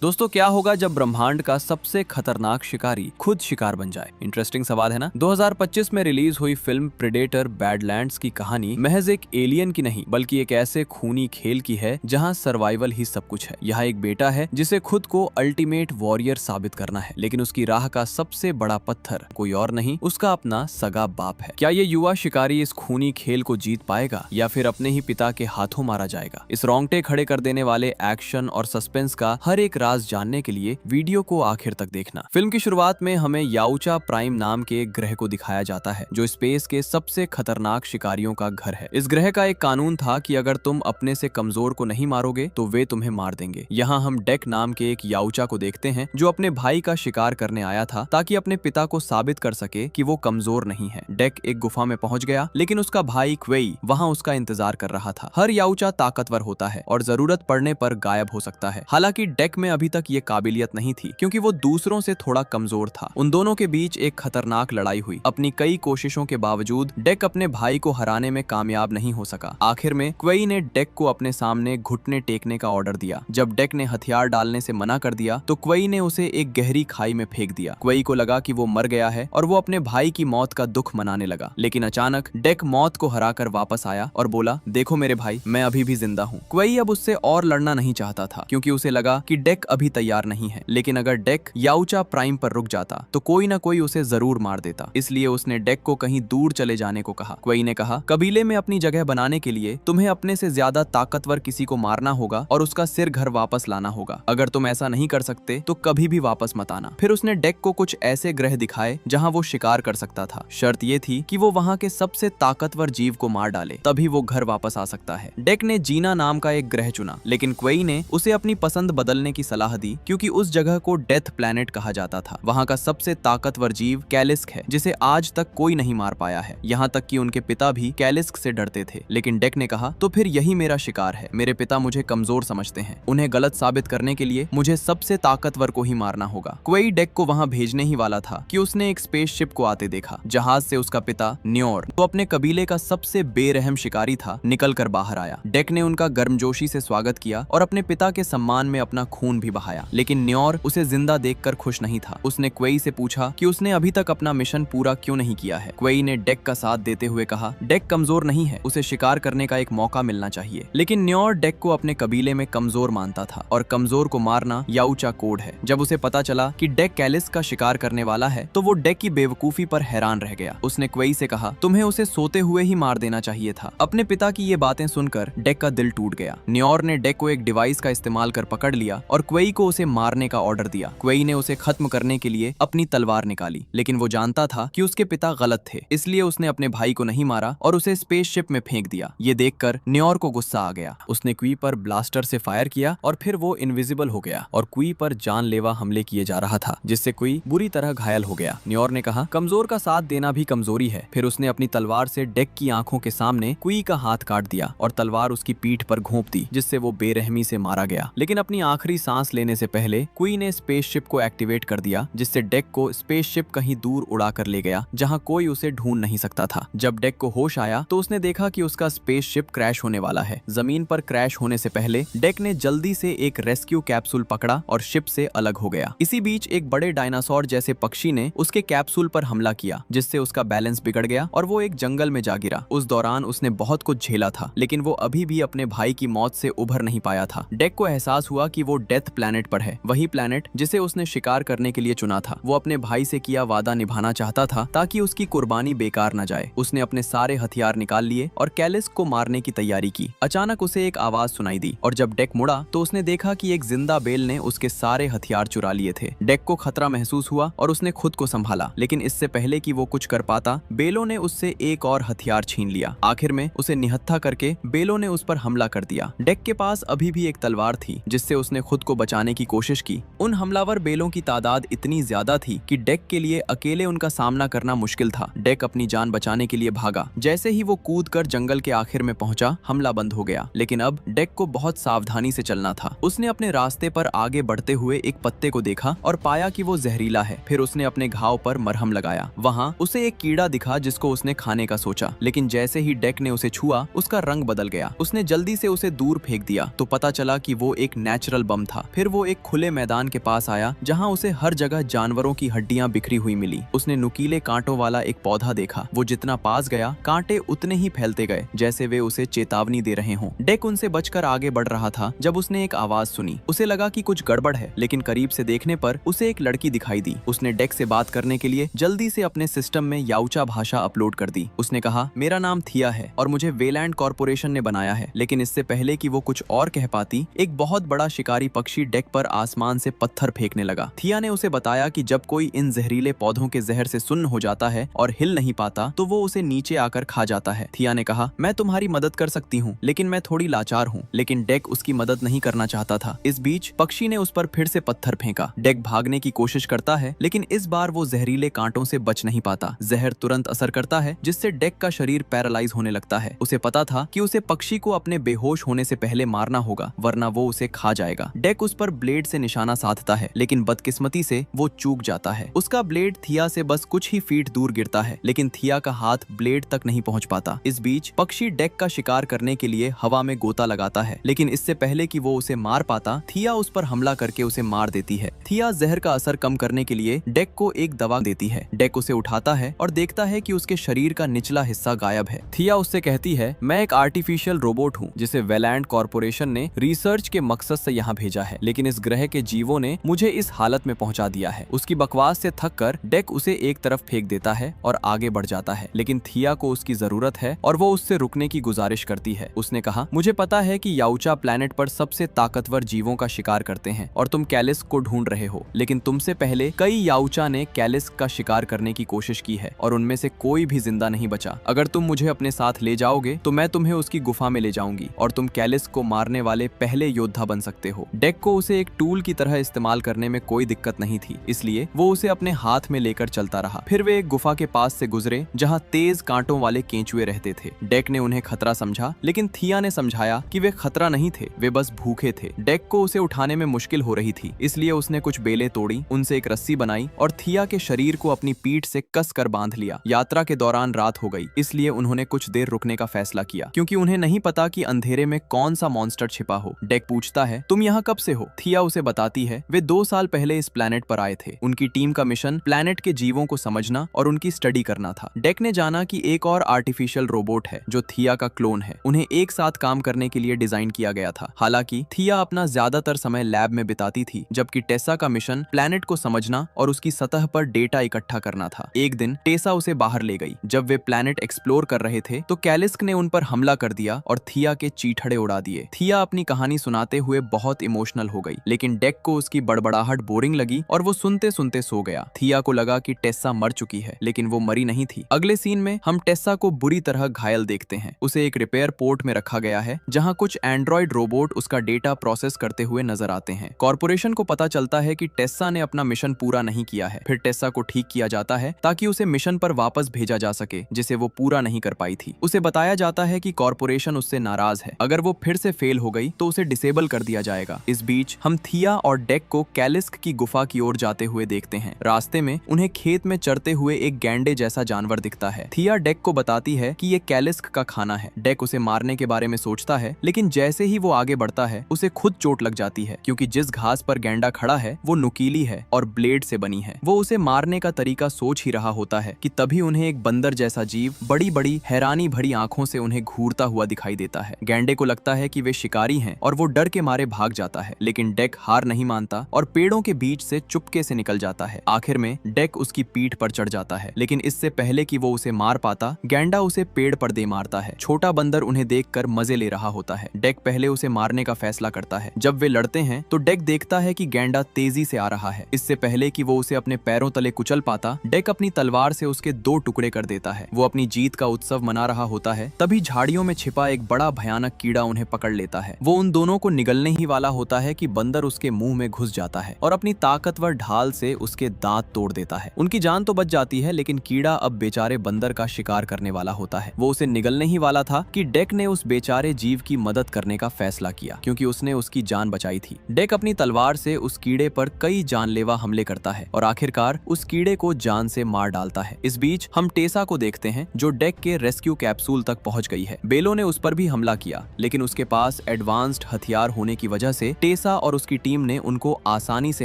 दोस्तों, क्या होगा जब ब्रह्मांड का सबसे खतरनाक शिकारी खुद शिकार बन जाए? इंटरेस्टिंग सवाल है ना। 2025 में रिलीज हुई फिल्म प्रेडेटर बैडलैंड्स की कहानी महज एक एलियन की नहीं बल्कि एक ऐसे खूनी खेल की है जहां सर्वाइवल ही सब कुछ है। यहाँ एक बेटा है जिसे खुद को अल्टीमेट वॉरियर साबित करना है, लेकिन उसकी राह का सबसे बड़ा पत्थर कोई और नहीं, उसका अपना सगा बाप है। क्या ये युवा शिकारी इस खूनी खेल को जीत पाएगा या फिर अपने ही पिता के हाथों मारा जाएगा? इस रोंगटे खड़े कर देने वाले एक्शन और सस्पेंस का हर एक राज जानने के लिए वीडियो को आखिर तक देखना। फिल्म की शुरुआत में हमें याउचा प्राइम नाम के एक ग्रह को दिखाया जाता है जो स्पेस के सबसे खतरनाक शिकारियों का घर है। इस ग्रह का एक कानून था कि अगर तुम अपने से कमजोर को नहीं मारोगे तो वे तुम्हें मार देंगे। यहाँ हम डेक नाम के एक याउचा को देखते हैं जो अपने भाई का शिकार करने आया था ताकि अपने पिता को साबित कर सके कि वो कमजोर नहीं है। डेक एक गुफा में पहुंच गया, लेकिन उसका भाई क्वेई वहां उसका इंतजार कर रहा था। हर याउचा ताकतवर होता है और जरूरत पड़ने पर गायब हो सकता है। हालांकि डेक में अभी तक ये काबिलियत नहीं थी क्योंकि वो दूसरों से थोड़ा कमजोर था। उन दोनों के बीच एक खतरनाक लड़ाई हुई। अपनी कई कोशिशों के बावजूद डेक अपने भाई को हराने में कामयाब नहीं हो सका। आखिर में क्वेई ने डेक को अपने सामने घुटने टेकने का ऑर्डर दिया। जब डेक ने हथियार डालने से मना कर दिया तो क्वेई ने उसे एक गहरी खाई में फेंक दिया। क्वेई को लगा कि वो मर गया है और वो अपने भाई की मौत का दुख मनाने लगा, लेकिन अचानक डेक मौत को हराकर वापस आया और बोला, देखो मेरे भाई, मैं अभी भी जिंदा हूँ। क्वेई अब उससे और लड़ना नहीं चाहता था क्योंकि उसे लगा कि डेक अभी तैयार नहीं है, लेकिन अगर डेक याउचा प्राइम पर रुक जाता तो कोई ना कोई उसे जरूर मार देता। इसलिए उसने डेक को कहीं दूर चले जाने को कहा। क्वेई ने कहा, कबीले में अपनी जगह बनाने के लिए तुम्हें अपने से ज्यादा ताकतवर किसी को मारना होगा और उसका सिर घर वापस लाना होगा। अगर तुम ऐसा नहीं कर सकते तो कभी भी वापस मत आना। फिर उसने डेक को कुछ ऐसे ग्रह दिखाए जहाँ वो शिकार कर सकता था। शर्त ये थी कि वो वहाँ के सबसे ताकतवर जीव को मार डाले, तभी वो घर वापस आ सकता है। डेक ने जीना नाम का एक ग्रह चुना, लेकिन क्वेई ने उसे अपनी पसंद बदलने की सलाह दी क्योंकि उस जगह को डेथ प्लैनेट कहा जाता था। वहाँ का सबसे ताकतवर जीव कैलिस्क है जिसे आज तक कोई नहीं मार पाया है। यहाँ तक कि उनके पिता भी कैलिस्क से डरते थे। लेकिन डेक ने कहा, तो फिर यही मेरा शिकार है। मेरे पिता मुझे कमजोर समझते हैं, उन्हें गलत साबित करने के लिए मुझे सबसे ताकतवर को ही मारना होगा। क्वेई डेक को वहाँ भेजने ही वाला था कि उसने एक स्पेसशिप को आते देखा। जहाज से उसका पिता न्योर, तो अपने कबीले का सबसे बेरहम शिकारी था, निकल कर बाहर आया। डेक ने उनका गर्मजोशी से स्वागत किया और अपने पिता के सम्मान में अपना खून भी बहाया, लेकिन न्योर उसे जिंदा देखकर खुश नहीं था। उसने क्वेई से पूछा कि उसने अभी तक अपना मिशन पूरा क्यों नहीं किया है। क्वेई ने डेक का साथ देते हुए कहा, डेक कमजोर नहीं है, उसे शिकार करने का एक मौका मिलना चाहिए। लेकिन न्योर डेक को अपने कबीले में कमजोर मानता था और कमजोर को मारना याउचा कोड है। जब उसे पता चला कि डेक कैलिस्क का शिकार करने वाला है तो वो डेक की बेवकूफी पर हैरान रह गया। उसने क्वेई से कहा, तुम्हें उसे सोते हुए ही मार देना चाहिए था। अपने पिता की ये बातें सुनकर डेक का दिल टूट गया। न्योर ने डेक को एक डिवाइस का इस्तेमाल कर पकड़ लिया और क्वेई को उसे मारने का ऑर्डर दिया। क्वेई ने उसे खत्म करने के लिए अपनी तलवार निकाली, लेकिन वो जानता था कि उसके पिता गलत थे, इसलिए उसने अपने भाई को नहीं मारा और उसे स्पेसशिप में फेंक दिया। ये देखकर न्योर को गुस्सा आ गया। उसने क्वी पर ब्लास्टर से फायर किया और फिर वो इनविजिबल हो गया और क्वी पर जानलेवा हमले किए जा रहा था, जिससे क्वी बुरी तरह घायल हो गया। न्योर ने कहा, कमजोर का साथ देना भी कमजोरी है। फिर उसने अपनी तलवार से डेक की आंखों के सामने क्वी का हाथ काट दिया और तलवार उसकी पीठ पर घोंप दी, जिससे वो बेरहमी से मारा गया। लेकिन अपनी आखिरी सांस लेने से पहले क्वी ने स्पेसशिप को एक्टिवेट कर दिया, जिससे डेक को स्पेसशिप कहीं दूर उड़ा कर ले गया जहां कोई उसे ढूंढ नहीं सकता था। जब डेक को होश आया तो उसने देखा कि उसका स्पेसशिप क्रैश होने वाला है। जमीन पर क्रैश होने से पहले डेक ने जल्दी से एक रेस्क्यू कैप्सूल पकड़ा और शिप से अलग हो गया। इसी बीच एक बड़े डायनासोर जैसे पक्षी ने उसके कैप्सूल पर हमला किया, जिससे उसका बैलेंस बिगड़ गया और वो एक जंगल में जा गिरा। उस दौरान उसने बहुत कुछ झेला था, लेकिन वो अभी भी अपने भाई की मौत से उभर नहीं पाया था। डेक को एहसास हुआ कि वो डेथ प्लैनेट पर है, वही प्लैनेट जिसे उसने शिकार करने के लिए चुना था। वो अपने भाई से किया वादा निभाना चाहता था ताकि उसकी कुर्बानी बेकार न जाए। उसने अपने सारे हथियार निकाल लिए और कैलिस्क को मारने की तैयारी की। अचानक उसे एक आवाज सुनाई दी और जब डेक मुड़ा तो उसने देखा कि एक जिंदा बेल ने उसके सारे हथियार चुरा लिए थे। डेक को खतरा महसूस हुआ और उसने खुद को संभाला, लेकिन इससे पहले कि वो कुछ कर पाता, बेलों ने उससे एक और हथियार छीन लिया। आखिर में उसे निहत्था करके बेलों ने उस पर हमला कर दिया। डेक के पास अभी भी एक तलवार थी, जिससे उसने खुद को बचाने की कोशिश की। उन हमलावर बेलों की तादाद इतनी ज्यादा थी कि डेक के लिए अकेले उनका सामना करना मुश्किल था। डेक अपनी जान बचाने के लिए भागा। जैसे ही वो कूदकर जंगल के आखिर में पहुंचा, हमला बंद हो गया। लेकिन अब डेक को बहुत सावधानी से चलना था। उसने अपने रास्ते पर आगे बढ़ते हुए एक पत्ते को देखा और पाया कि वो जहरीला है। फिर उसने अपने घाव पर मरहम लगाया। वहाँ उसे एक कीड़ा दिखा जिसको उसने खाने का सोचा, लेकिन जैसे ही डेक ने उसे छुआ, उसका रंग बदल गया। उसने जल्दी से उसे दूर फेंक दिया तो पता चला कि वो एक नेचुरल बम था। फिर वो एक खुले मैदान के पास आया जहाँ उसे हर जगह जानवरों की हड्डियां बिखरी हुई मिली। उसने नुकीले कांटों वाला एक पौधा देखा। वो जितना पास गया कांटे उतने ही फैलते गए जैसे वे उसे चेतावनी दे रहे हों। डेक उनसे बचकर आगे बढ़ रहा था जब उसने एक आवाज सुनी। उसे लगा कि कुछ गड़बड़ है, लेकिन करीब से देखने पर उसे एक लड़की दिखाई दी। उसने डेक से बात करने के लिए जल्दी से अपने सिस्टम में याउचा भाषा अपलोड कर दी। उसने कहा, मेरा नाम थिया है और मुझे वेलैंड कॉर्पोरेशन ने बनाया है। लेकिन इससे पहले कि वो कुछ और कह पाती, एक बहुत बड़ा शिकारी पक्षी डेक पर आसमान से पत्थर फेंकने लगा। थिया ने उसे बताया कि जब कोई इन जहरीले पौधों के जहर से सुन्न हो जाता है और हिल नहीं पाता तो वो उसे नीचे आकर खा जाता है। थिया ने कहा, मैं तुम्हारी मदद कर सकती हूँ, लेकिन मैं थोड़ी लाचार हूँ। लेकिन डेक उसकी मदद नहीं करना चाहता था। इस बीच पक्षी ने उस पर फिर से पत्थर फेंका। डेक भागने की कोशिश करता है, लेकिन इस बार वो जहरीले कांटों से बच नहीं पाता। जहर तुरंत असर करता है, जिससे डेक का शरीर पैरालाइज होने लगता है। उसे पता था कि उसे पक्षी को अपने बेहोश होने से पहले मारना होगा, वरना वो उसे खा जाएगा। डेक उस पर ब्लेड से निशाना साधता है, लेकिन बदकिस्मती से वो चूक जाता है। उसका ब्लेड थिया से बस कुछ ही फीट दूर गिरता है, लेकिन थिया का हाथ ब्लेड तक नहीं पहुंच पाता। इस बीच पक्षी डेक का शिकार करने के लिए हवा में गोता लगाता है, लेकिन इससे पहले कि वो उसे मार पाता, थिया उस पर हमला करके उसे मार देती है। थिया जहर का असर कम करने के लिए डेक को एक दवा देती है। डेक उसे उठाता है और देखता है कि उसके शरीर का निचला हिस्सा गायब है। थिया उससे कहती है, मैं एक आर्टिफिशियल रोबोट हूँ जिसे वेलैंड कॉर्पोरेशन ने रिसर्च के मकसद से यहाँ भेजा है, लेकिन इस ग्रह के जीवों ने मुझे इस हालत में पहुंचा दिया है। उसकी बकवास से थककर डेक उसे एक तरफ फेंक देता है और आगे बढ़ जाता है, लेकिन थिया को उसकी जरूरत है और वो उससे रुकने की गुजारिश करती है। उसने कहा, मुझे पता है कि याउचा प्लैनेट पर सबसे ताकतवर जीवों का शिकार करते हैं और तुम कैलिस्क को ढूंढ रहे हो, लेकिन तुमसे पहले कई याउचा ने कैलिस्क का शिकार करने की कोशिश की है और उनमें से कोई भी जिंदा नहीं बचा। अगर तुम मुझे अपने साथ ले जाओगे तो मैं तुम्हें उसकी गुफा में ले जाऊंगी और तुम कैलिस्क को मारने वाले पहले योद्धा बन सकते हो। डेक को उसे एक टूल की तरह इस्तेमाल करने में कोई दिक्कत नहीं थी, इसलिए वो उसे अपने हाथ में लेकर चलता रहा। फिर वे एक गुफा के पास से गुजरे जहाँ तेज कांटों वाले केंचुए रहते थे। डेक ने उन्हें खतरा समझा, लेकिन थिया ने समझाया कि वे खतरा नहीं थे, वे बस भूखे थे। डेक को उसे उठाने में मुश्किल हो रही थी, इसलिए उसने कुछ बेलें तोड़ी, उनसे एक रस्सी बनाई और थिया के शरीर को अपनी पीठ से कस कर बांध लिया। यात्रा के दौरान रात हो गई, इसलिए उन्होंने कुछ देर रुकने का फैसला किया, क्योंकि उन्हें नहीं पता कि अंधेरे में कौन सा मॉन्स्टर छिपा हो। डेक पूछता है, तुम यहाँ कब से हो? थिया उसे बताती है, वे 2 साल पहले इस प्लैनेट पर आए थे। उनकी टीम का मिशन प्लैनेट के जीवों को समझना और उनकी स्टडी करना था। डेक ने जाना कि एक और आर्टिफिशियल रोबोट है जो थिया का क्लोन है। उन्हें एक साथ काम करने के लिए डिजाइन किया गया था। हालांकि थिया अपना ज्यादातर समय लैब में बिताती थी, जबकि टेसा का मिशन प्लैनेट को समझना और उसकी सतह पर डेटा इकट्ठा करना था। एक दिन टेसा उसे बाहर ले गई। जब वे प्लैनेट एक्सप्लोर कर रहे थे तो कैलिस्क ने उन पर हमला कर दिया और थिया के चीथड़े उड़ा दिए। थिया अपनी कहानी सुनाते हुए बहुत इमोशनल हो गई, लेकिन डेक को उसकी बड़बड़ाहट बोरिंग लगी और वो सुनते सुनते सो गया। थिया को लगा कि टेसा मर चुकी है, लेकिन वो मरी नहीं थी। अगले सीन में हम टेसा को बुरी तरह घायल देखते हैं। उसे एक रिपेयर पोर्ट में रखा गया है, जहां कुछ एंड्रॉइड रोबोट उसका डेटा प्रोसेस करते हुए नजर आते हैं। कॉर्पोरेशन को पता चलता है कि टेसा ने अपना मिशन पूरा नहीं किया है। फिर टेसा को ठीक किया जाता है ताकि उसे मिशन पर वापस भेजा जा सके, जिसे वो पूरा नहीं कर पाई थी। उसे बताया जाता है कि कॉर्पोरेशन उससे नाराज है। अगर वो फिर से फेल हो गई तो उसे डिसेबल कर दिया जाएगा। इस बीच हम थिया और डेक को कैलिस्क की गुफा की ओर जाते हुए देखते हैं। रास्ते में उन्हें खेत में चरते हुए एक गैंडे जैसा जानवर दिखता है। थिया डेक को बताती है कि ये कैलिस्क का खाना है। डेक उसे मारने के बारे में सोचता है, लेकिन जैसे ही वो आगे बढ़ता है उसे खुद चोट लग जाती है, क्योंकि जिस घास पर गैंडा खड़ा है वो नुकीली है और ब्लेड से बनी है। वो उसे मारने का तरीका सोच ही रहा होता है कि तभी उन्हें एक बंदर जैसा जीव बड़ी बड़ी हैरानी भरी आंखों से उन्हें घूरता हुआ दिखाई देता है। गैंडे को लगता है कि वे शिकारी हैं और वो डर के मारे भाग जाता है, लेकिन डेक हार नहीं मानता और पेड़ों के बीच से चुपके से निकल जाता है। आखिर में डेक उसकी पीठ पर चढ़ जाता है, लेकिन इससे पहले कि वो उसे मार पाता, गैंडा उसे पेड़ पर दे मारता है। छोटा बंदर उन्हें देखकर मजे ले रहा होता है। डेक पहले उसे मारने का फैसला करता है। जब वे लड़ते हैं तो डेक देखता है कि गैंडा तेजी से आ रहा है। इससे पहले कि वो उसे अपने पैरों तले कुचल पाता, डेक अपनी तलवार से उसके 2 टुकड़े कर देता है। वो अपनी जीत का उत्सव मना रहा होता है, तभी झाड़ियों में छिपा एक बड़ा भयानक कीड़ा उन्हें पकड़ लेता है। वो उन दोनों को निगलने ही वाला होता है कि बंदर उसके मुंह में घुस जाता है और अपनी ताकतवर ढाल से उसके दांत तोड़ देता है। उनकी जान तो बच जाती है, लेकिन कीड़ा अब बेचारे बंदर का शिकार करने वाला होता है। वो उसे निगलने ही वाला था कि डेक ने उस बेचारे जीव की मदद करने का फैसला किया, क्योंकि उसने उसकी जान बचाई थी। डेक अपनी तलवार से उस कीड़े पर कई जानलेवा हमले करता है और आखिरकार उस कीड़े को जान से मार डालता है। इस बीच हम टेसा को देखते हैं, जो डेक के रेस्क्यू कैप्सूल तक पहुंच गई है। बेलो ने उस पर भी हमला किया, लेकिन उसके पास एडवांस्ड हथियार होने की वजह से टेसा टेसा और उसकी टीम ने उनको आसानी से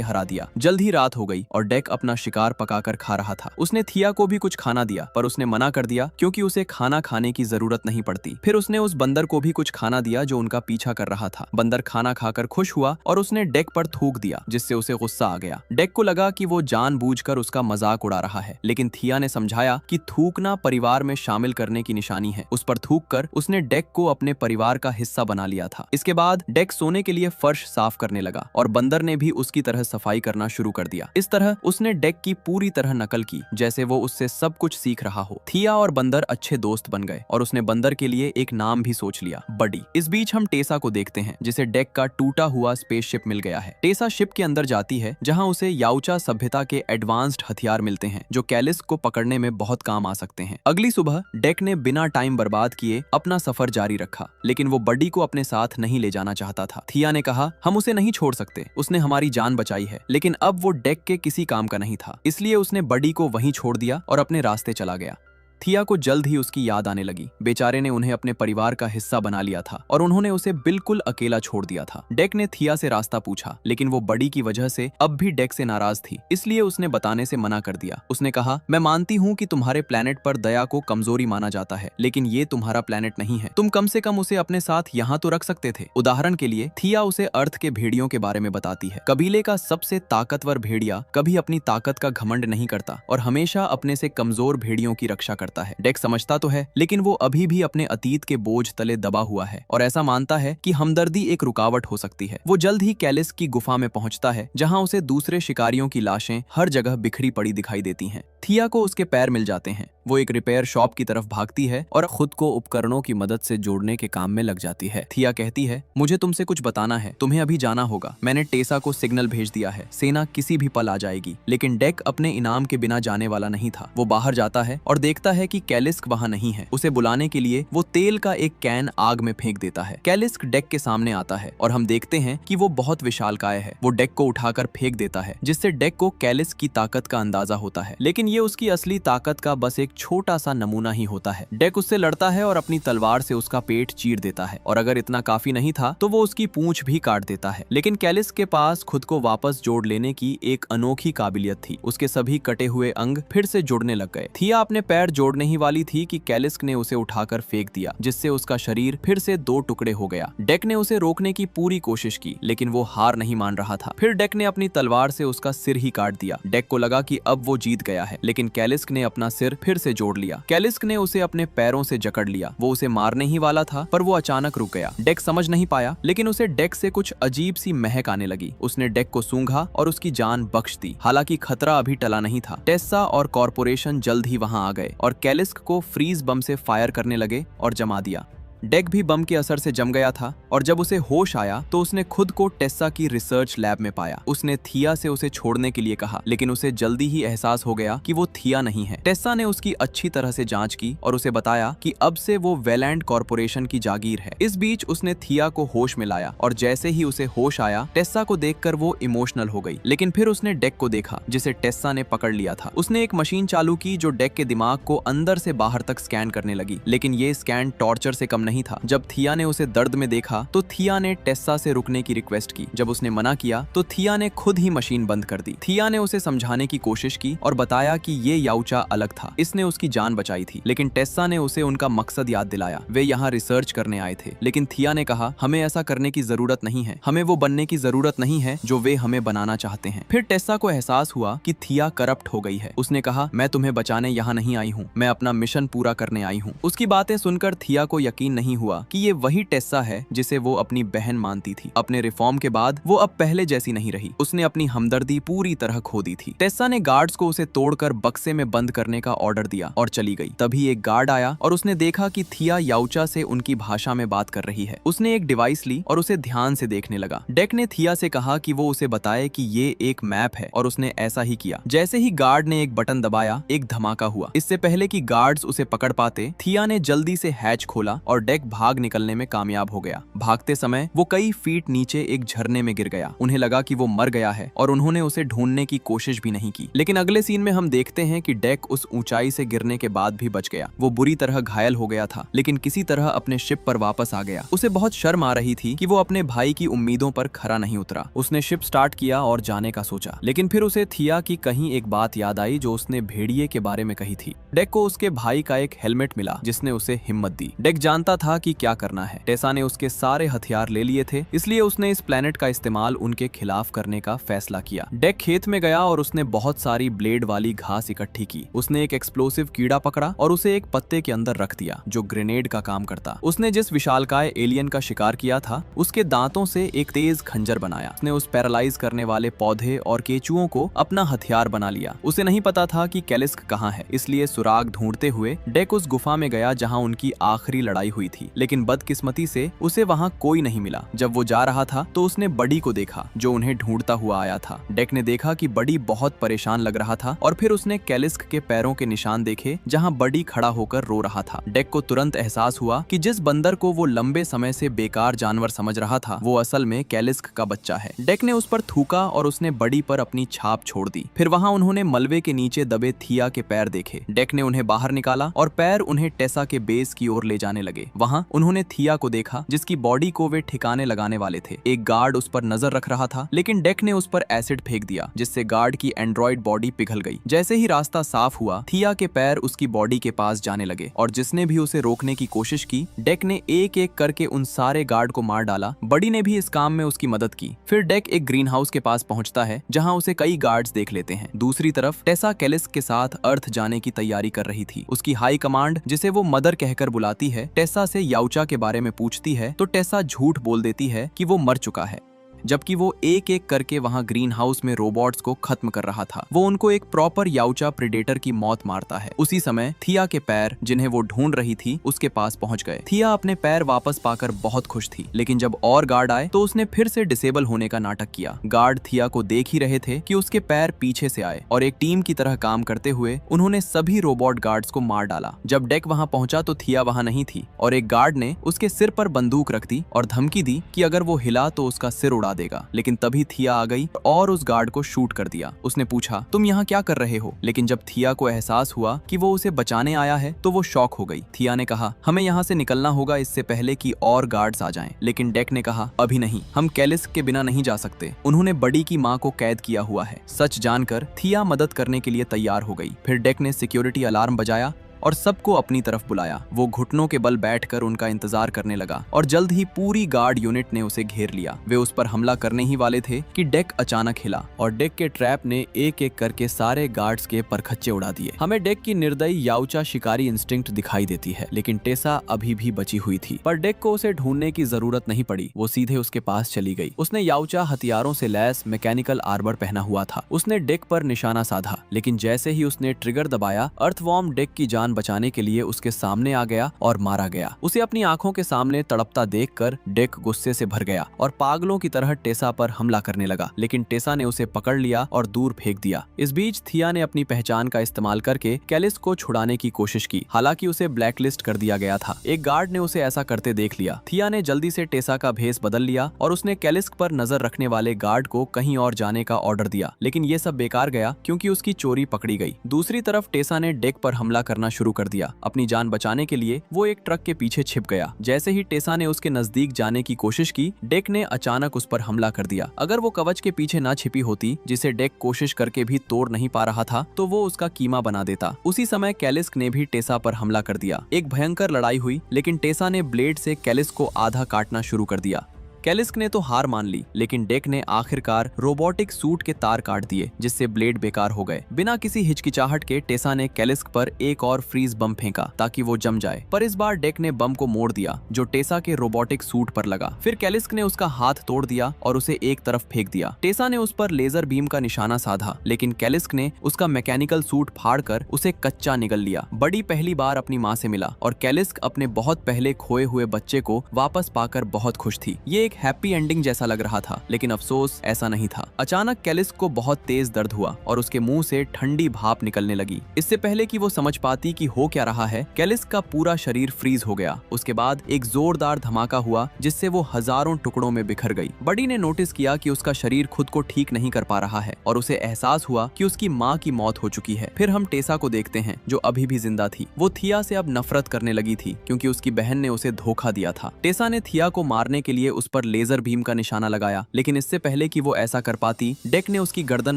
हरा दिया। जल्द ही रात हो गई और डेक अपना शिकार पकाकर खा रहा था। उसने थिया को भी कुछ खाना दिया, पर उसने मना कर दिया क्योंकि उसे खाना खाने की जरूरत नहीं पड़ती। फिर उसने उस बंदर को भी कुछ खाना दिया जो उनका पीछा कर रहा था। बंदर खाना खाकर खुश हुआ और उसने डेक पर थूक दिया, जिससे उसे गुस्सा आ गया। डेक को लगा कि वो जानबूझकर उसका मजाक उड़ा रहा है, लेकिन थिया ने समझाया कि थूकना परिवार में शामिल करने की निशानी है। उस पर थूककर उसने डेक को अपने परिवार का हिस्सा बना लिया था। इसके बाद डेक सोने के लिए फर्श साफ करने लगा और बंदर ने भी उसकी तरह सफाई करना शुरू कर दिया। इस तरह उसने डेक की पूरी तरह नकल की, जैसे वो उससे सब कुछ सीख रहा हो। थिया और बंदर अच्छे दोस्त बन गए और उसने बंदर के लिए एक नाम भी सोच लिया, बडी। इस बीच हम टेसा को देखते हैं, जिसे डेक का टूटा हुआ स्पेसशिप मिल गया है। टेसा शिप के अंदर जाती है, जहां उसे याउचा सभ्यता के एडवांस्ड हथियार मिलते हैं जो कैलिस्क को पकड़ने में बहुत काम आ सकते हैं। अगली सुबह डेक ने बिना टाइम बर्बाद किए अपना सफर जारी रखा, लेकिन वो बडी को अपने साथ नहीं ले जाना चाहता था। थिया ने कहा, हम उसे नहीं छोड़ सकते, उसने हमारी जान बचाई है। लेकिन अब वो डेक के किसी काम का नहीं था, इसलिए उसने बडी को वहीं छोड़ दिया और अपने रास्ते चला गया। थिया को जल्द ही उसकी याद आने लगी। बेचारे ने उन्हें अपने परिवार का हिस्सा बना लिया था और उन्होंने उसे बिल्कुल अकेला छोड़ दिया था। डेक ने थिया से रास्ता पूछा, लेकिन वो बडी की वजह से अब भी डेक से नाराज थी, इसलिए उसने बताने से मना कर दिया। उसने कहा, मैं मानती हूँ कि तुम्हारे प्लेनेट पर दया को कमजोरी माना जाता है, लेकिन ये तुम्हारा प्लेनेट नहीं है। तुम कम से कम उसे अपने साथ यहाँ तो रख सकते थे। उदाहरण के लिए थिया उसे अर्थ के भेड़ियों के बारे में बताती है। कबीले का सबसे ताकतवर भेड़िया कभी अपनी ताकत का घमंड नहीं करता और हमेशा अपने से कमजोर भेड़ियों की रक्षा करता है। डेक समझता तो है, लेकिन वो अभी भी अपने अतीत के बोझ तले दबा हुआ है और ऐसा मानता है कि हमदर्दी एक रुकावट हो सकती है। वो जल्द ही कैलिस्क की गुफा में पहुंचता है, जहां उसे दूसरे शिकारियों की लाशें हर जगह बिखरी पड़ी दिखाई देती हैं। थिया को उसके पैर मिल जाते हैं। वो एक रिपेयर शॉप की तरफ भागती है और खुद को उपकरणों की मदद से जोड़ने के काम में लग जाती है। थिया कहती है, मुझे तुमसे कुछ बताना है, तुम्हें अभी जाना होगा। मैंने टेसा को सिग्नल भेज दिया है, सेना किसी भी पल आ जाएगी। लेकिन डेक अपने इनाम के बिना जाने वाला नहीं था। वो बाहर जाता है और देखता है कि कैलिस्क वहां नहीं है। उसे बुलाने के लिए वो तेल का एक कैन आग में फेंक देता है। कैलिस्क डेक के सामने आता है और हम देखते हैं कि वो बहुत विशालकाय है। वो डेक को उठाकर फेंक देता है, जिससे डेक को कैलिस्क की ताकत का अंदाजा होता है। लेकिन ये उसकी असली ताकत का बस एक छोटा सा नमूना ही होता है। डेक उससे लड़ता है और अपनी तलवार से उसका पेट चीर देता है, और अगर इतना काफी नहीं था तो वो उसकी पूंछ भी काट देता है। लेकिन कैलिस्क के पास खुद को वापस जोड़ लेने की एक अनोखी काबिलियत थी। उसके सभी कटे हुए अंग फिर से जुड़ने लग गए। थिया अपने पैर जोड़ने ही वाली थी कि कैलिस्क ने उसे उठाकर फेंक दिया, जिससे उसका शरीर फिर से दो टुकड़े हो गया। डेक ने उसे रोकने की पूरी कोशिश की, लेकिन वो हार नहीं मान रहा था। फिर डेक ने अपनी तलवार से उसका सिर ही काट दिया। डेक को लगा कि अब वो जीत गया है, लेकिन कैलिस्क ने अपना सिर फिर से जोड़ लिया। कैलिस्क ने उसे अपने पैरों से जकड़ लिया। वो उसे मारने ही वाला था, पर वो अचानक रुक गया। डेक समझ नहीं पाया, लेकिन उसे डेक से कुछ अजीब सी महक आने लगी। उसने डेक को सूंघा और उसकी जान बख्श दी। हालांकि खतरा अभी टला नहीं था। टेसा और कॉर्पोरेशन जल्द ही वहां आ गए और कैलिस्क को फ्रीज बम से फायर करने लगे और जमा दिया। डेक भी बम के असर से जम गया था और जब उसे होश आया तो उसने खुद को टेसा की रिसर्च लैब में पाया। उसने थिया से उसे छोड़ने के लिए कहा, लेकिन उसे जल्दी ही एहसास हो गया कि वो थिया नहीं है। टेसा ने उसकी अच्छी तरह से जांच की और उसे बताया कि अब से वो वेलैंड कॉर्पोरेशन की जागीर है। इस बीच उसने थिया को होश में लाया और जैसे ही उसे होश आया, टेसा को देखकर वो इमोशनल हो गई। लेकिन फिर उसने डेक को देखा, जिसे टेसा ने पकड़ लिया था। उसने एक मशीन चालू की जो डेक के दिमाग को अंदर से बाहर तक स्कैन करने लगी, लेकिन ये स्कैन टॉर्चर से कम नहीं था। जब थिया ने उसे दर्द में देखा तो थिया ने टेसा से रुकने की रिक्वेस्ट की। जब उसने मना किया तो थिया ने खुद ही मशीन बंद कर दी। थिया ने उसे समझाने की कोशिश की और बताया कि ये याउचा अलग था, इसने उसकी जान बचाई थी। लेकिन टेसा ने उसे उनका मकसद याद दिलाया। वे यहाँ रिसर्च करने आए थे। लेकिन थिया ने कहा, हमें ऐसा करने की जरूरत नहीं है, हमें वो बनने की जरूरत नहीं है जो वे हमें बनाना चाहते हैं। फिर टेसा को एहसास हुआ कि थिया करप्ट हो गई है। उसने कहा, मैं तुम्हें बचाने यहाँ नहीं आई हूँ, मैं अपना मिशन पूरा करने आई हूँ। उसकी बातें सुनकर थिया को यकीन नहीं हुआ कि ये वही टेसा है जिसे वो अपनी बहन मानती थी। अपने रिफॉर्म के बाद वो अब पहले जैसी नहीं रही। उसने अपनी हमदर्दी पूरी तरह खो दी थी। टेसा ने गार्ड्स को उसे तोड़कर बक्से में बंद करने का ऑर्डर दिया और चली गई। तभी एक गार्ड आया और उसने देखा कि थिया याउचा से उनकी भाषा में बात कर रही है। उसने एक डिवाइस ली और उसे ध्यान से देखने लगा। डेक ने थिया से कहा कि वो उसे बताए कि ये एक मैप है और उसने ऐसा ही किया। जैसे ही गार्ड ने एक बटन दबाया, एक धमाका हुआ। इससे पहले कि गार्ड्स उसे पकड़ पाते, थिया ने जल्दी से हैच खोला और डेक भाग निकलने में कामयाब हो गया। भागते समय वो कई फीट नीचे एक झरने में गिर गया। उन्हें लगा कि वो मर गया है और उन्होंने उसे ढूंढने की कोशिश भी नहीं की। लेकिन अगले सीन में हम देखते हैं कि डेक उस ऊंचाई से गिरने के बाद भी बच गया। वो बुरी तरह घायल हो गया था, लेकिन किसी तरह अपने शिप पर वापस आ गया। उसे बहुत शर्म आ रही थी कि वो अपने भाई की उम्मीदों पर खरा नहीं उतरा। उसने शिप स्टार्ट किया और जाने का सोचा, लेकिन फिर उसे थिया की कहीं एक बात याद आई जो उसने भेड़िए के बारे में कही थी। डेक को उसके भाई का एक हेलमेट मिला जिसने उसे हिम्मत दी। डेक जानता था कि क्या करना है। टेसा ने उसके सारे हथियार ले लिए थे, इसलिए उसने इस प्लेनेट का इस्तेमाल उनके खिलाफ करने का फैसला किया। डेक खेत में गया और उसने बहुत सारी ब्लेड वाली घास इकट्ठी की। उसने एक एक्सप्लोसिव कीड़ा पकड़ा और उसे एक पत्ते के अंदर रख दिया जो ग्रेनेड का काम करता। उसने जिस विशालकाय एलियन का शिकार किया था उसके दांतों से एक तेज खंजर बनाया। उसने उस पैरालाइज करने वाले पौधे और केचुओं को अपना हथियार बना लिया। उसे नहीं पता था कि कैलिस्क कहाँ है, इसलिए सुराग ढूंढते हुए डेक उस गुफा में गया जहां उनकी आखिरी लड़ाई हुई थी। लेकिन बदकिस्मती से उसे वहां कोई नहीं मिला। जब वो जा रहा था तो उसने बडी को देखा जो उन्हें ढूंढता हुआ आया था। डेक ने देखा कि बडी बहुत परेशान लग रहा था और फिर उसने कैलिस्क के पैरों के निशान देखे जहां बडी खड़ा होकर रो रहा था। डेक को तुरंत एहसास हुआ कि जिस बंदर को वो लंबे समय से बेकार जानवर समझ रहा था वो असल में कैलिस्क का बच्चा है। डेक ने उस पर थूका और उसने बडी पर अपनी छाप छोड़ दी। फिर वहां उन्होंने मलबे के नीचे दबे थिया के पैर देखे। डेक ने उन्हें बाहर निकाला और पैर उन्हें टेसा के बेस की ओर ले जाने लगे। वहां उन्होंने थिया को देखा जिसकी बॉडी को वे ठिकाने लगाने वाले थे। एक गार्ड उस पर नजर रख रहा था, लेकिन डेक ने उस पर एसिड फेंक दिया जिससे गार्ड की एंड्रॉइड बॉडी पिघल गई। जैसे ही रास्ता साफ हुआ थिया के पैर उसकी बॉडी के पास जाने लगे और जिसने भी उसे रोकने की कोशिश की डेक ने एक एक करके उन सारे गार्ड को मार डाला। बडी ने भी इस काम में उसकी मदद की। फिर डेक एक ग्रीन हाउस के पास पहुंचता है जहां उसे कई गार्ड्स देख लेते हैं। दूसरी तरफ टेसा कैलिस्क के साथ अर्थ जाने की तैयारी कर रही थी। उसकी हाई कमांड जिसे वो मदर कहकर बुलाती है टेसा से याउचा के बारे में पूछती है तो टेसा झूठ बोल देती है कि वो मर चुका है, जबकि वो एक एक करके वहां ग्रीन हाउस में रोबोट्स को खत्म कर रहा था। वो उनको एक प्रॉपर याउचा प्रेडेटर की मौत मारता है। उसी समय थिया के पैर जिन्हें वो ढूंढ रही थी उसके पास पहुंच गए। थिया अपने पैर वापस पाकर बहुत खुश थी, लेकिन जब और गार्ड आए तो उसने फिर से डिसेबल होने का नाटक किया। गार्ड थिया को देख ही रहे थे कि उसके पैर पीछे से आए और एक टीम की तरह काम करते हुए उन्होंने सभी रोबोट गार्ड्स को मार डाला। जब डेक वहां पहुंचा तो थिया वहां नहीं थी और एक गार्ड ने उसके सिर पर बंदूक रख दी और धमकी दी कि अगर वो हिला तो उसका सिर उड़ा देगा। लेकिन तभी थिया आ गई और उस गार्ड को शूट कर दिया। उसने पूछा तुम यहाँ क्या कर रहे हो, लेकिन जब थिया को एहसास हुआ कि वो उसे बचाने आया है तो वो शॉक हो गई। थिया ने कहा हमें यहाँ से निकलना होगा इससे पहले कि और गार्ड्स आ जाएं। लेकिन डेक ने कहा अभी नहीं, हम कैलिस्क के बिना नहीं जा सकते। उन्होंने बडी की माँ को कैद किया हुआ है। सच जानकर थिया मदद करने के लिए तैयार हो गई। फिर डेक ने सिक्योरिटी अलार्म बजाया और सबको अपनी तरफ बुलाया। वो घुटनों के बल बैठकर उनका इंतजार करने लगा और जल्द ही पूरी गार्ड यूनिट ने उसे घेर लिया। वे उस पर हमला करने ही वाले थे कि डेक अचानक हिला और डेक के ट्रैप ने एक एक करके सारे गार्ड्स के परखच्चे उड़ा दिए। हमें डेक की निर्दयी याउचा शिकारी इंस्टिंक्ट दिखाई देती है, लेकिन टेसा अभी भी बची हुई थी। पर डेक को उसे ढूंढने की जरूरत नहीं पड़ी। वो सीधे उसके पास चली गई। उसने याउचा हथियारों से लैस मैकेनिकल आर्मर पहना हुआ था। उसने डेक पर निशाना साधा, लेकिन जैसे ही उसने ट्रिगर दबाया अर्थवॉर्म डेक की जान बचाने के लिए उसके सामने आ गया और मारा गया। उसे अपनी आंखों के सामने तड़पता देखकर डेक गुस्से से भर गया और पागलों की तरह टेसा पर हमला करने लगा, लेकिन टेसा ने उसे पकड़ लिया और दूर फेंक दिया। इस बीच थिया ने अपनी पहचान का इस्तेमाल करके कैलिस्क को छुड़ाने की कोशिश की, हालांकि उसे ब्लैकलिस्ट कर दिया गया था। एक गार्ड ने उसे ऐसा करते देख लिया। थिया ने जल्दी से टेसा का भेस बदल लिया और उसने कैलिस्क पर नजर रखने वाले गार्ड को कहीं और जाने का ऑर्डर दिया, लेकिन ये सब बेकार गया क्योंकि उसकी चोरी पकड़ी गई। दूसरी तरफ टेसा ने डेक पर हमला करना शुरू कर दिया। अपनी जान बचाने के लिए वो एक ट्रक के पीछे छिप गया। जैसे ही टेसा ने उसके नजदीक जाने की कोशिश की, डेक ने अचानक उस पर हमला कर दिया। अगर वो कवच के पीछे ना छिपी होती, जिसे डेक कोशिश करके भी तोड़ नहीं पा रहा था, तो वो उसका कीमा बना देता। उसी समय कैलिस्क ने भी टेसा पर हमला कर दिया। एक भयंकर लड़ाई हुई, लेकिन टेसा ने ब्लेड से कैलिस्क को आधा काटना शुरू कर दिया। कैलिस्क ने तो हार मान ली, लेकिन डेक ने आखिरकार रोबोटिक सूट के तार काट दिए, जिससे ब्लेड बेकार हो गए। बिना किसी हिचकिचाहट के टेसा ने कैलिस्क पर एक और फ्रीज बम फेंका ताकि वो जम जाए, पर इस बार डेक ने बम को मोड़ दिया जो टेसा के रोबोटिक सूट पर लगा। फिर कैलिस्क ने उसका हाथ तोड़ दिया और उसे एक तरफ फेंक दिया। टेसा ने उस पर लेजर बीम का निशाना साधा, लेकिन कैलिस्क ने उसका मैकेनिकल सूट फाड़कर उसे कच्चा निगल लिया। बडी पहली बार अपनी माँ से मिला और कैलिस्क अपने बहुत पहले खोए हुए बच्चे को वापस पाकर बहुत खुश थी। ये एक हैप्पी एंडिंग जैसा लग रहा था, लेकिन अफसोस ऐसा नहीं था। अचानक कैलिस्ट को बहुत तेज दर्द हुआ और उसके मुंह से ठंडी भाप निकलने लगी। इससे पहले कि वो समझ पाती कि हो क्या रहा है, कैलिस्ट का पूरा शरीर फ्रीज हो गया। उसके बाद एक जोरदार धमाका हुआ जिससे वो हजारों टुकड़ों में बिखर गई। बडी ने नोटिस किया कि उसका शरीर खुद को ठीक नहीं कर पा रहा है और उसे एहसास हुआ कि उसकी माँ की मौत हो चुकी है। फिर हम टेसा को देखते हैं जो अभी भी जिंदा थी। वो थिया से अब नफरत करने लगी थी क्योंकि उसकी बहन ने उसे धोखा दिया था। टेसा ने थिया को मारने के लिए उस पर लेजर बीम का निशाना लगाया, लेकिन इससे पहले कि वो ऐसा कर पाती, डेक ने उसकी गर्दन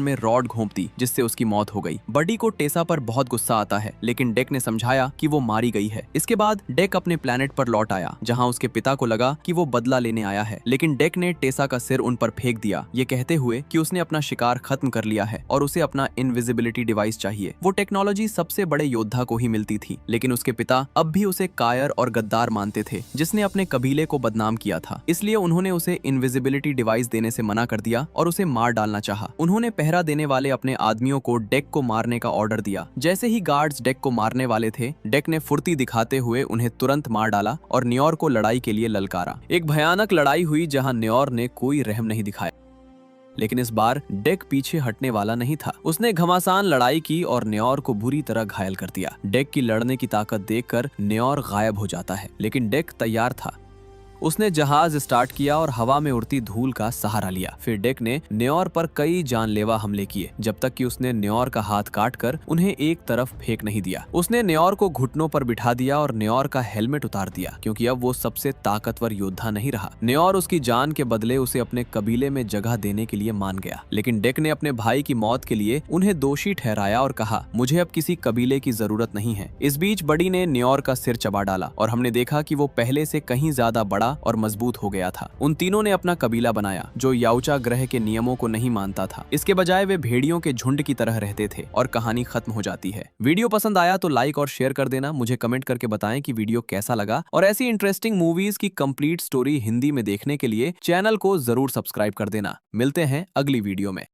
में रॉड घोंप दी जिससे उसकी मौत हो गई। बडी को टेसा पर बहुत गुस्सा आता है, लेकिन डेक ने समझाया कि वो मारी गई है। इसके बाद डेक अपने प्लेनेट पर लौट आया जहाँ उसके पिता को लगा कि वो बदला लेने आया है, लेकिन डेक ने टेसा का सिर उन पर फेंक दिया, ये कहते हुए कि उसने अपना शिकार खत्म कर लिया है और उसे अपना इनविजिबिलिटी डिवाइस चाहिए। वो टेक्नोलॉजी सबसे बड़े योद्धा को ही मिलती थी, लेकिन उसके पिता अब भी उसे कायर और गद्दार मानते थे जिसने अपने कबीले को बदनाम किया था। इसलिए उन्होंने उसे इनविजिबिलिटी डिवाइस देने से मना कर दिया और उसे मार डालना चाहा। उन्होंने पहरा देने वाले अपने आदमियों को डेक को मारने का ऑर्डर दिया। जैसे ही गार्ड्स डेक को मारने वाले थे, डेक ने फुर्ती दिखाते हुए उन्हें तुरंत मार डाला और न्योर को लड़ाई के लिए ललकारा। एक भयानक लड़ाई हुई जहां न्योर ने कोई रहम नहीं दिखाया, लेकिन इस बार डेक पीछे हटने वाला नहीं था। उसने घमासान लड़ाई की और न्योर को बुरी तरह घायल कर दिया। डेक की लड़ने की ताकत देखकर न्योर गायब हो जाता है, लेकिन डेक तैयार था। उसने जहाज स्टार्ट किया और हवा में उड़ती धूल का सहारा लिया। फिर डेक ने न्योर पर कई जानलेवा हमले किए जब तक कि उसने न्योर का हाथ काटकर उन्हें एक तरफ फेंक नहीं दिया। उसने न्योर को घुटनों पर बिठा दिया और न्योर का हेलमेट उतार दिया क्योंकि अब वो सबसे ताकतवर योद्धा नहीं रहा। न्योर उसकी जान के बदले उसे अपने कबीले में जगह देने के लिए मान गया, लेकिन डेक ने अपने भाई की मौत के लिए उन्हें दोषी ठहराया और कहा, मुझे अब किसी कबीले की जरूरत नहीं है। इस बीच बडी ने न्योर का सिर चबा डाला और हमने देखा कि वो पहले से कहीं ज्यादा बड़ा और मजबूत हो गया था। उन तीनों ने अपना कबीला बनाया जो याउचा ग्रह के नियमों को नहीं मानता था। इसके बजाय वे भेड़ियों के झुंड की तरह रहते थे और कहानी खत्म हो जाती है। वीडियो पसंद आया तो लाइक और शेयर कर देना। मुझे कमेंट करके बताएं कि वीडियो कैसा लगा, और ऐसी इंटरेस्टिंग मूवीज की कंप्लीट स्टोरी हिंदी में देखने के लिए चैनल को जरूर सब्सक्राइब कर देना। मिलते हैं अगली वीडियो में।